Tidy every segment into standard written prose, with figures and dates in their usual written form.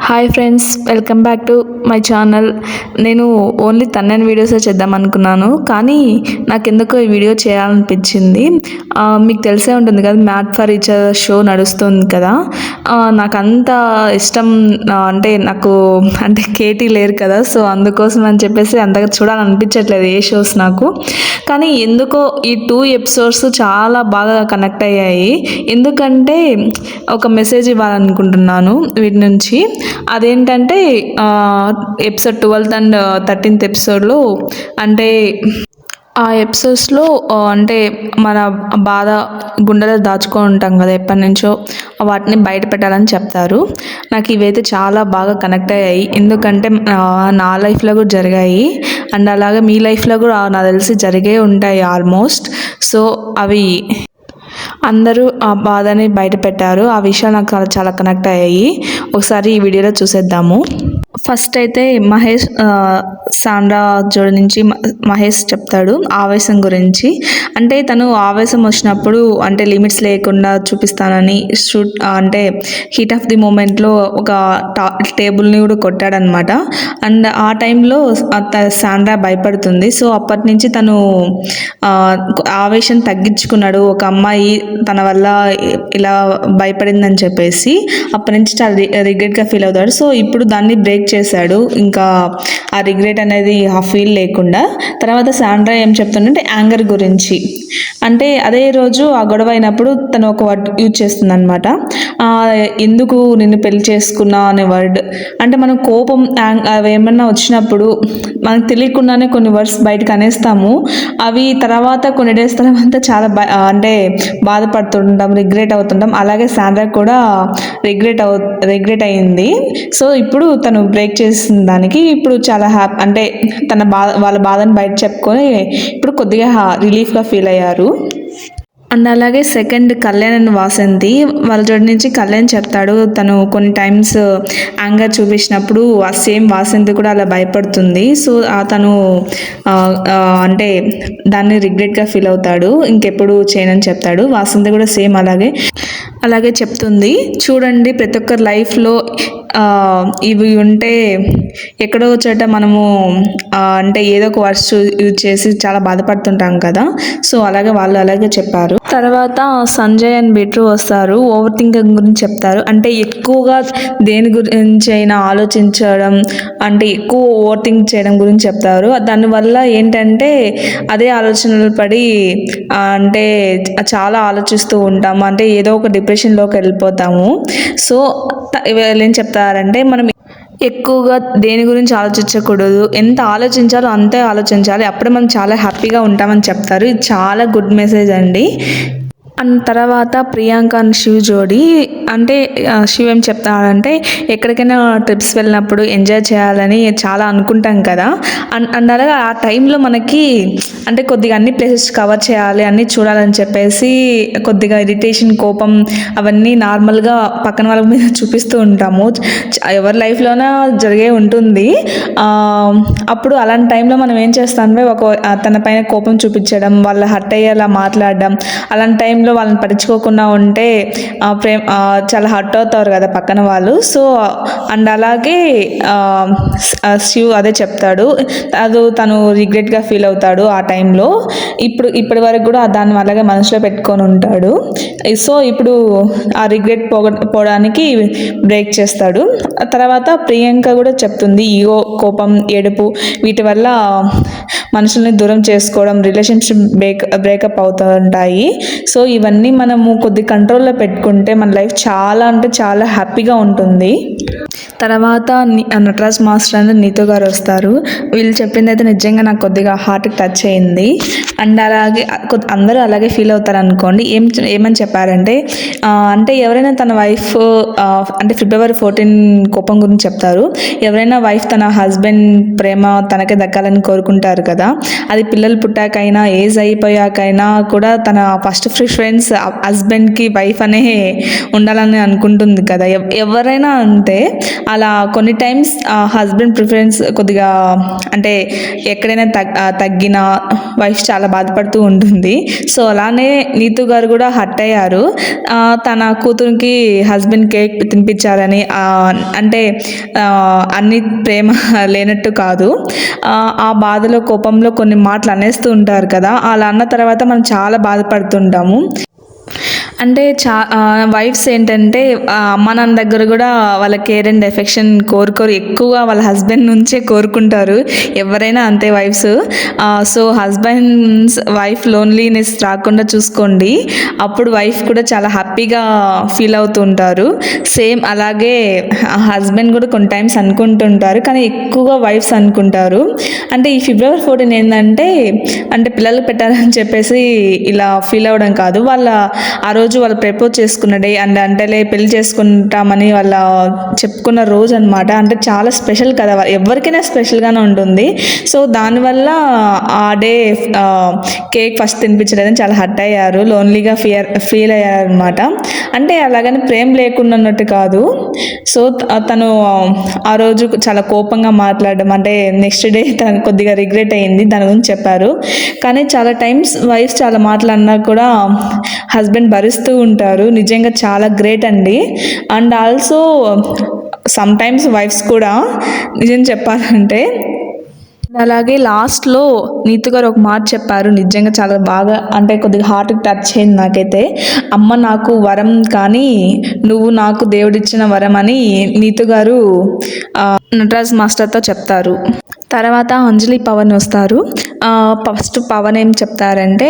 Hi friends, welcome back to my channel. నేను only తన్నని వీడియోసే చేద్దాం అనుకున్నాను, కానీ నాకు ఎందుకో ఈ వీడియో చేయాలనిపించింది. మీకు తెలిసే ఉంటుంది కదా, made for each other show నడుస్తుంది కదా. నాకు అంత ఇష్టం అంటే కేటీ లేరు కదా, సో అందుకోసం అని చెప్పేసి అంతగా చూడాలనిపించట్లేదు ఏ షోస్ నాకు. కానీ ఎందుకో ఈ 2 ఎపిసోడ్స్ చాలా బాగా కనెక్ట్ అయ్యాయి. ఎందుకంటే ఒక మెసేజ్ ఇవ్వాలనుకుంటున్నాను వీటి నుంచి. అదేంటంటే ఎపిసోడ్ 12th అండ్ 13th ఎపిసోడ్లో అంటే ఆ ఎపిసోడ్స్లో అంటే మన బాధ గుండెలో దాచుకొని ఉంటాం కదా ఎప్పటి నుంచో, వాటిని బయట పెట్టాలని చెప్తారు. నాకు ఇవైతే చాలా బాగా కనెక్ట్ అయ్యాయి. ఎందుకంటే నా లైఫ్లో కూడా జరిగాయి, అండ్ అలాగే మీ లైఫ్లో కూడా నాకు తెలిసి జరిగే ఉంటాయి ఆల్మోస్ట్. సో అవి అందరూ ఆ బాధని బయట పెట్టారు. ఆ విషయాలు నాకు చాలా కనెక్ట్ అయ్యాయి. ఒకసారి ఈ వీడియోలో చూసేద్దాము. ఫస్ట్ అయితే మహేష్ సాండ్రా జోడి నుంచి మహేష్ చెప్తాడు ఆవేశం గురించి. అంటే తను ఆవేశం వచ్చినప్పుడు అంటే లిమిట్స్ లేకుండా చూపిస్తానని అంటే హీట్ ఆఫ్ ది మూమెంట్లో ఒక టేబుల్ని కూడా కొట్టాడనమాట. అండ్ ఆ టైంలో సాండ్రా భయపడుతుంది. సో అప్పటి నుంచి తను ఆవేశం తగ్గించుకున్నాడు. ఒక అమ్మాయి తన వల్ల ఇలా భయపడిందని చెప్పేసి అప్పటి నుంచి చాలా రిగ్రెట్గా ఫీల్ అవుతాడు. సో ఇప్పుడు దాన్ని బ్రేక్ చేశాడు, ఇంకా ఆ రిగ్రెట్ అనేది ఆ ఫీల్ లేకుండా. తర్వాత సాండ్రా ఏం చెప్తుందంటే యాంగర్ గురించి. అంటే అదే రోజు ఆ గొడవ అయినప్పుడు తను ఒక వర్డ్ యూజ్ చేస్తుంది అనమాట, ఎందుకు నిన్ను పెళ్లి చేసుకున్నా అనే వర్డ్. అంటే మనం కోపం అవి ఏమన్నా వచ్చినప్పుడు మనకు తెలియకుండానే కొన్ని వర్డ్స్ బయటకు అనేస్తాము. అవి తర్వాత కొన్ని డేస్ తర్వాత చాలా అంటే బాధపడుతుంటాం, రిగ్రెట్ అవుతుంటాం. అలాగే సాండ్రా కూడా రిగ్రెట్ అయింది. సో ఇప్పుడు తను బ్రేక్ చేసిన దానికి ఇప్పుడు చాలా అంటే తన వాళ్ళ బాధను బయట చెప్పుకొని ఇప్పుడు కొద్దిగా రిలీఫ్గా ఫీల్ అయ్యారు. అండ్ అలాగే సెకండ్ కళ్యాణ్ అండ్ వాసంతి వాళ్ళ జోడి నుంచి కళ్యాణ్ చెప్తాడు, తను కొన్ని టైమ్స్ యాంగర్ చూపించినప్పుడు ఆ సేమ్ వాసంతి కూడా అలా భయపడుతుంది. సో తను అంటే దాన్ని రిగ్రెట్గా ఫీల్ అవుతాడు, ఇంకెప్పుడు చేయనని చెప్తాడు. వాసంతి కూడా సేమ్ అలాగే చెప్తుంది. చూడండి, ప్రతి ఒక్కరి లైఫ్లో ఇవి ఉంటే ఎక్కడో చోట మనము అంటే ఏదో ఒక వర్డ్స్ యూజ్ చేసి చాలా బాధపడుతుంటాం కదా. సో అలాగే చెప్పారు. తర్వాత సంజయ్ అండ్ బిట్రు వస్తారు, ఓవర్ థింకింగ్ గురించి చెప్తారు. అంటే ఎక్కువగా దేని గురించి అయినా ఆలోచించడం, అంటే ఎక్కువ ఓవర్ థింక్ చేయడం గురించి చెప్తారు. దానివల్ల ఏంటంటే అదే ఆలోచనలు పడి అంటే చాలా ఆలోచిస్తూ ఉంటాము, అంటే ఏదో ఒక డిప్రెషన్లోకి వెళ్ళిపోతాము. సో వీళ్ళు ఏం చెప్తారంటే మనం ఎక్కువగా దేని గురించి ఆలోచించకూడదు, ఎంత ఆలోచించాలో అంతే ఆలోచించాలి, అప్పుడే మనం చాలా హ్యాపీగా ఉంటామని చెప్తారు. ఇది చాలా గుడ్ మెసేజ్ అండి. అండ్ తర్వాత ప్రియాంక అండ్ శివ్ జోడి. అంటే శివ్ ఏం చెప్తాడంటే ఎక్కడికైనా ట్రిప్స్ వెళ్ళినప్పుడు ఎంజాయ్ చేయాలని చాలా అనుకుంటాం కదా. అండ్ అలాగే ఆ టైంలో మనకి అంటే కొద్దిగా అన్ని ప్లేసెస్ కవర్ చేయాలి, అన్నీ చూడాలని చెప్పేసి కొద్దిగా ఇరిటేషన్, కోపం అవన్నీ నార్మల్గా పక్కన వాళ్ళ మీద చూపిస్తూ ఉంటాము. ఎవరి లైఫ్లోనా జరిగే ఉంటుంది. అప్పుడు అలాంటి టైంలో మనం ఏం చేస్తామంటే తన పైన కోపం చూపించడం, వాళ్ళు హర్ట్ అయ్యేలా మాట్లాడడం, అలాంటి టైంలో వాళ్ళని పట్టించుకోకుండా ఉంటే చాలా హర్ట్ అవుతారు కదా పక్కన వాళ్ళు. సో అండ్ అలాగే శివ్ అదే చెప్తాడు, తను రిగ్రెట్గా ఫీల్ అవుతాడు ఆ టైంలో. ఇప్పటి వరకు కూడా దాన్ని అలాగే మనసులో పెట్టుకొని ఉంటాడు. సో ఇప్పుడు ఆ రిగ్రెట్ పోవడానికి బ్రేక్ చేస్తాడు. తర్వాత ప్రియాంక కూడా చెప్తుంది, ఈగో, కోపం, ఏడుపు వీటి వల్ల మనుషుల్ని దూరం చేసుకోవడం, రిలేషన్షిప్ బ్రేకప్ అవుతూ ఉంటాయి. సో ఇవన్నీ మనము కొద్ది కంట్రోల్లో పెట్టుకుంటే మన లైఫ్ చాలా అంటే చాలా హ్యాపీగా ఉంటుంది. తర్వాత నటరాజ్ మాస్టర్ అని నీతు గారు వస్తారు. వీళ్ళు చెప్పింది అయితే నిజంగా నాకు కొద్దిగా హార్ట్కి టచ్ అయింది. అండ్ అలాగే అందరూ అలాగే ఫీల్ అవుతారు అనుకోండి. ఏమని చెప్పారంటే అంటే ఎవరైనా తన వైఫ్ అంటే February 14 కోపం గురించి చెప్తారు. ఎవరైనా వైఫ్ తన హస్బెండ్ ప్రేమ తనకే దక్కాలని కోరుకుంటారు కదా. అది పిల్లలు పుట్టాకైనా ఏజ్ అయిపోయాకైనా కూడా తన ఫస్ట్ ప్రిఫరెన్స్ హస్బెండ్కి వైఫ్ అనే ఉండాలని అనుకుంటుంది కదా. ఎవరైనా అంతే. అలా కొన్ని టైమ్స్ హస్బెండ్ ప్రిఫరెన్స్ కొద్దిగా అంటే ఎక్కడైనా తగ్గిన వైఫ్ చాలా బాధపడుతూ ఉంటుంది. సో అలానే నీతు గారు కూడా హర్ట్ అయ్యారు. తన కూతురికి హస్బెండ్ కేక్ తినిపించాలని, అంటే అన్ని ప్రేమ లేనట్టు కాదు, ఆ బాధలో కోపంలో కొన్ని మాటలు అనేస్తూ ఉంటారు కదా, అలా అన్న తర్వాత మనం చాలా బాధపడుతుంటాము. అంటే వైఫ్స్ ఏంటంటే అమ్మ నాన్న దగ్గర కూడా వాళ్ళ కేర్ అండ్ ఎఫెక్షన్ కోరుకోరు, ఎక్కువగా వాళ్ళ హస్బెండ్ నుంచే కోరుకుంటారు. ఎవరైనా అంతే wives. So husbands wife loneliness రాకుండా చూసుకోండి, అప్పుడు వైఫ్ కూడా చాలా హ్యాపీగా ఫీల్ అవుతూ ఉంటారు. సేమ్ అలాగే హస్బెండ్ కూడా కొన్ని టైమ్స్ అనుకుంటుంటారు, కానీ ఎక్కువగా వైఫ్స్ అనుకుంటారు. అంటే ఈ February 14 ఏంటంటే అంటే పిల్లలు పెట్టాలని చెప్పేసి ఇలా ఫీల్ అవ్వడం కాదు, వాళ్ళ ఆ రోజు వాళ్ళు ప్రపోజ్ చేసుకున్న డే అండ్ అంటేలే పెళ్లి చేసుకుంటామని వాళ్ళ చెప్పుకున్న రోజు అనమాట. అంటే చాలా స్పెషల్ కదా, ఎవరికైనా స్పెషల్గానే ఉంటుంది. సో దానివల్ల ఆ డే కేక్ ఫస్ట్ తినిపించలేదని చాలా హర్ట్ అయ్యారు, లోన్లీగా ఫీల్ అయ్యారు అనమాట. అంటే అలాగని ప్రేమ లేకుండా అన్నట్టు కాదు. సో తను ఆ రోజు చాలా కోపంగా మాట్లాడడం, అంటే నెక్స్ట్ డే తను కొద్దిగా రిగ్రెట్ అయ్యింది, దాని గురించి చెప్పారు. కానీ చాలా టైమ్స్ వైఫ్ చాలా మాటలన్నా కూడా హస్బెండ్ భరిస్తూ ఉంటారు. నిజంగా చాలా గ్రేట్ అండి. And also sometimes wives కూడా నిజం చెప్పాలంటే, అలాగే లాస్ట్లో నీతు గారు ఒక మాట చెప్పారు, నిజంగా చాలా బాగా, అంటే కొద్దిగా హార్ట్కి టచ్ అయింది నాకైతే. అమ్మ నాకు వరం కానీ నువ్వు నాకు దేవుడిచ్చిన వరం అని నీతు గారు నటరాజ్ మాస్టర్తో చెప్తారు. తర్వాత అంజలి పవన్ వస్తారు. ఫస్ట్ పవన్ ఏం చెప్తారంటే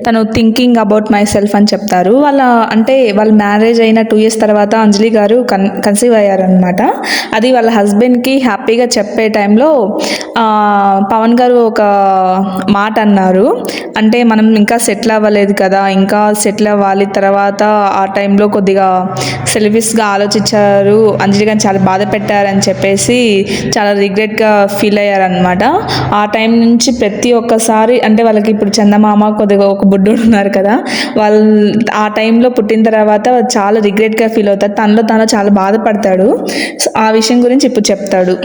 తను థింకింగ్ అబౌట్ మై సెల్ఫ్ అని చెప్తారు. వాళ్ళ మ్యారేజ్ అయిన 2 years తర్వాత అంజలి గారు కన్సీవ్ అయ్యారనమాట. అది వాళ్ళ హస్బెండ్కి హ్యాపీగా చెప్పే టైంలో పవన్ గారు ఒక మాట అన్నారు, అంటే మనం ఇంకా సెటిల్ అవ్వలేదు కదా, ఇంకా సెటిల్ అవ్వాలి, తర్వాత ఆ టైంలో కొద్దిగా సెల్ఫిష్గా ఆలోచించారు, అంజలి గారిని చాలా బాధ పెట్టారని చెప్పేసి చాలా రిగ్రెట్గా ఫీల్ అయ్యారనమాట. ఆ టైం నుంచి ప్రతి ఒక్కసారి, అంటే వాళ్ళకి ఇప్పుడు చందమామ కొద్దిగా ఒక బుడ్డోడు ఉన్నారు కదా, వాళ్ళు ఆ టైంలో పుట్టిన తర్వాత చాలా రిగ్రెట్గా ఫీల్ అవుతారు, తనలో తాను చాలా బాధపడతాడు. ఆ విషయం గురించి ఇప్పుడు చెప్తాడు.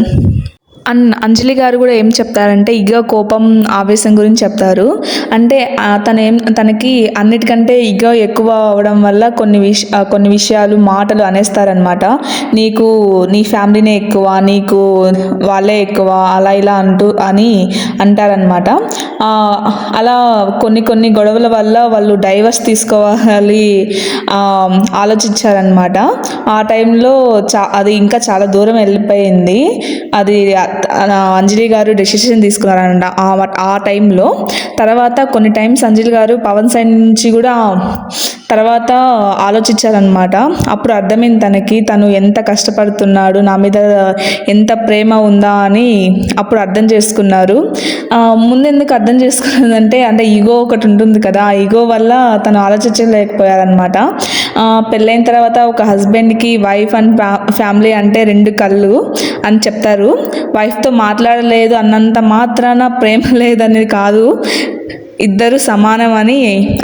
అంజలి గారు కూడా ఏం చెప్తారంటే ఇగో, కోపం, ఆవేశం గురించి చెప్తారు. అంటే తనకి అన్నిటికంటే ఇగో ఎక్కువ అవడం వల్ల కొన్ని విషయాలు మాటలు అనేస్తారనమాట. నీకు నీ ఫ్యామిలీనే ఎక్కువ, నీకు వాళ్ళే ఎక్కువ, అలా ఇలా అని అంటారనమాట. అలా కొన్ని గొడవల వల్ల వాళ్ళు డైవర్స్ తీసుకోవాలి ఆలోచించారనమాట. ఆ టైంలో అది ఇంకా చాలా దూరం వెళ్ళిపోయింది. అది అంజలి గారు డెసిషన్ తీసుకున్నారంట ఆ టైంలో. తర్వాత కొన్ని టైమ్స్ అంజలి గారు పవన్ సైడ్ నుంచి కూడా తర్వాత ఆలోచించారనమాట. అప్పుడు అర్థమైంది తను ఎంత కష్టపడుతున్నాడు, నా మీద ఎంత ప్రేమ ఉందా అని అప్పుడు అర్థం చేసుకున్నారు. ముందెందుకు అర్థం చేసుకున్నదంటే, అంటే ఈగో ఒకటి ఉంటుంది కదా, ఆ ఈగో వల్ల తను ఆలోచించలేకపోయారనమాట. పెళ్ళైన తర్వాత ఒక హస్బెండ్కి వైఫ్ అండ్ ఫ్యామిలీ అంటే 2 కళ్ళు అని చెప్తారు. వైఫ్తో మాట్లాడలేదు అన్నంత మాత్రాన ప్రేమ లేదనేది కాదు, ఇద్దరు సమానం అని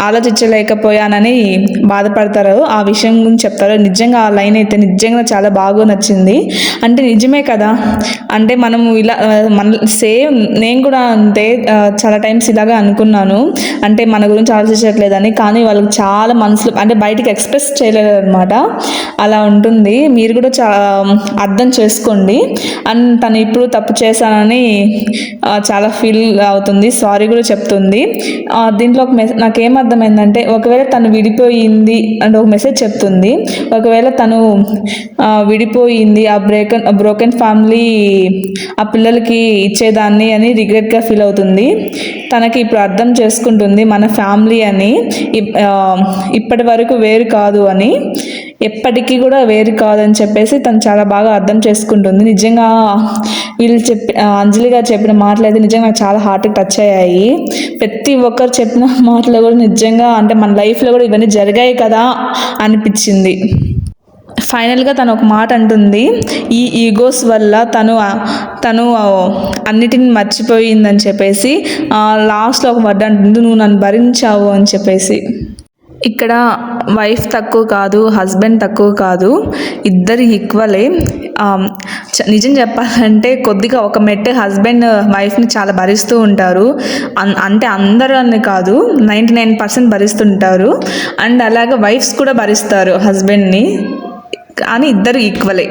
ఆలోచించలేకపోయానని బాధపడతారు. ఆ విషయం గురించి చెప్తారు. నిజంగా ఆ లైన్ అయితే నిజంగా చాలా బాగా నచ్చింది. అంటే నిజమే కదా, అంటే మనము ఇలా సేమ్ నేను కూడా అంతే, చాలా టైమ్స్ ఇలాగే అనుకున్నాను, అంటే మన గురించి ఆలోచించట్లేదని. కానీ వాళ్ళకి చాలా మనసులో, అంటే బయటికి ఎక్స్ప్రెస్ చేయలేదు అనమాట. అలా ఉంటుంది. మీరు కూడా అర్థం చేసుకోండి. అండ్ తను ఇప్పుడు తప్పు చేశానని చాలా ఫీల్ అవుతుంది, సారీ కూడా చెప్తుంది. దీంట్లో నాకేం అర్థమైందంటే, ఒకవేళ తను విడిపోయింది అంటే ఒక మెసేజ్ చెప్తుంది, ఒకవేళ తను విడిపోయింది, ఆ బ్రోకెన్ ఫ్యామిలీ ఆ పిల్లలకి ఇచ్చేదాన్ని అని రిగ్రెట్గా ఫీల్ అవుతుంది. తనకి ఇప్పుడు అర్థం చేసుకుంటుంది మన ఫ్యామిలీ అని ఇప్పటి వరకు వేరు కాదు అని, ఎప్పటికీ కూడా వేరు కాదని చెప్పేసి తను చాలా బాగా అర్థం చేసుకుంటుంది. నిజంగా అంజలి గారు చెప్పిన మాటలు అయితే నిజంగా చాలా హార్ట్కి టచ్ అయ్యాయి. ప్రతి ఒక్కరు చెప్పిన మాటలు కూడా నిజంగా, అంటే మన లైఫ్లో కూడా ఇవన్నీ జరిగాయి కదా అనిపించింది. ఫైనల్గా తను ఒక మాట అంటుంది, ఈ ఈగోస్ వల్ల తను అన్నిటిని మర్చిపోయిందని చెప్పేసి లాస్ట్లో ఒక వర్డ్ అంటుంది, నువ్వు నన్ను భరించావు అని చెప్పేసి. ఇక్కడ వైఫ్ తక్కువ కాదు, హస్బెండ్ తక్కువ కాదు, ఇద్దరు ఈక్వలే. నిజం చెప్పాలంటే కొద్దిగా ఒక మెట్టు హస్బెండ్ వైఫ్ని చాలా భరిస్తూ ఉంటారు. అంటే అందరూ అని కాదు, 99% భరిస్తుంటారు. అండ్ అలాగే వైఫ్స్ కూడా భరిస్తారు హస్బెండ్ని. కానీ ఇద్దరు ఈక్వలే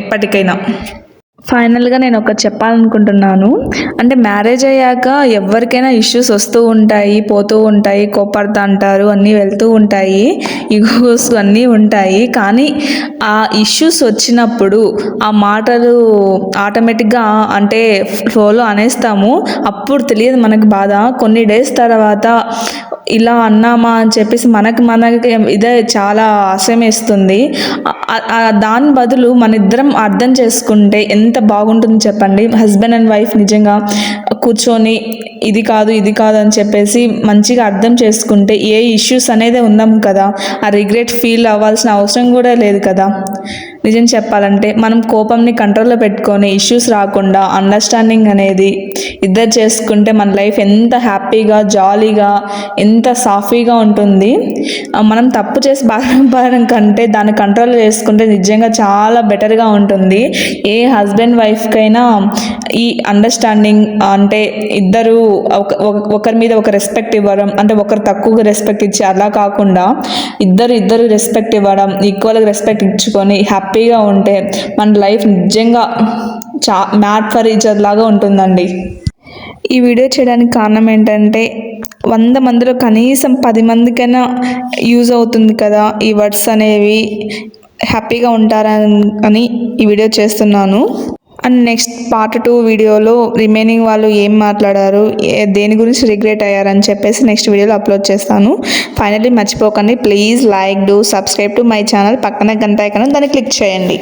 ఎప్పటికైనా. ఫైనల్గా నేను ఒకటి చెప్పాలనుకుంటున్నాను. అంటే మ్యారేజ్ అయ్యాక ఎవరికైనా ఇష్యూస్ వస్తూ ఉంటాయి, పోతూ ఉంటాయి, కోపడతా అంటారు, అన్నీ వెళ్తూ ఉంటాయి, ఈగోస్ అన్నీ ఉంటాయి. కానీ ఆ ఇష్యూస్ వచ్చినప్పుడు ఆ మాటలు ఆటోమేటిక్గా అంటే ఫ్లోలో అనేస్తాము. అప్పుడు తెలియదు మనకు బాధ. కొన్ని డేస్ తర్వాత ఇలా అన్నామా అని చెప్పేసి మనకి ఇదే చాలా అసహ్యం వేస్తుంది. దాని బదులు మన ఇద్దరం అర్థం చేసుకుంటే ఎంత బాగుంటుంది చెప్పండి. హస్బెండ్ అండ్ వైఫ్ నిజంగా కూర్చొని ఇది కాదు అని చెప్పేసి మంచిగా అర్థం చేసుకుంటే ఏ ఇష్యూస్ అనేది ఉందాం కదా, ఆ రిగ్రెట్ ఫీల్ అవ్వాల్సిన అవసరం కూడా లేదు కదా. నిజం చెప్పాలంటే మనం కోపంని కంట్రోల్లో పెట్టుకొని ఇష్యూస్ రాకుండా అండర్స్టాండింగ్ అనేది ఇద్దరు చేసుకుంటే మన లైఫ్ ఎంత హ్యాపీగా, జాలీగా, ఎంత సాఫీగా ఉంటుంది. మనం తప్పు చేసి బాధపడడం కంటే దాన్ని కంట్రోల్ చేసుకుంటే నిజంగా చాలా బెటర్గా ఉంటుంది. ఏ హస్బెండ్ వైఫ్కైనా ఈ అండర్స్టాండింగ్ అంటే ఇద్దరు ఒకరి మీద ఒక రెస్పెక్ట్ ఇవ్వడం, అంటే ఒకరు తక్కువగా రెస్పెక్ట్ ఇచ్చి అలా కాకుండా ఇద్దరు రెస్పెక్ట్ ఇవ్వడం, ఈక్వల్గా రెస్పెక్ట్ ఇచ్చుకొని హ్యాపీగా ఉంటే మన లైఫ్ నిజంగా మ్యాట్ ఫర్ ఈచ్ అదర్ లాగా ఉంటుందండి. ఈ వీడియో చేయడానికి కారణం ఏంటంటే 100 మందిలో కనీసం 10 మందికైనా యూజ్ అవుతుంది కదా ఈ వర్డ్స్ అనేవి, హ్యాపీగా ఉంటారని ఈ వీడియో చేస్తున్నాను. అండ్ నెక్స్ట్ పార్ట్ 2 వీడియోలో రిమైనింగ్ వాళ్ళు ఏం మాట్లాడారు, దేని గురించి రిగ్రెట్ అయ్యారని చెప్పేసి నెక్స్ట్ వీడియోలో అప్లోడ్ చేస్తాను. ఫైనల్లీ మర్చిపోకండి, please like, do subscribe to my channel. పక్కన గంట ఐకాన్ దాన్ని క్లిక్ చేయండి.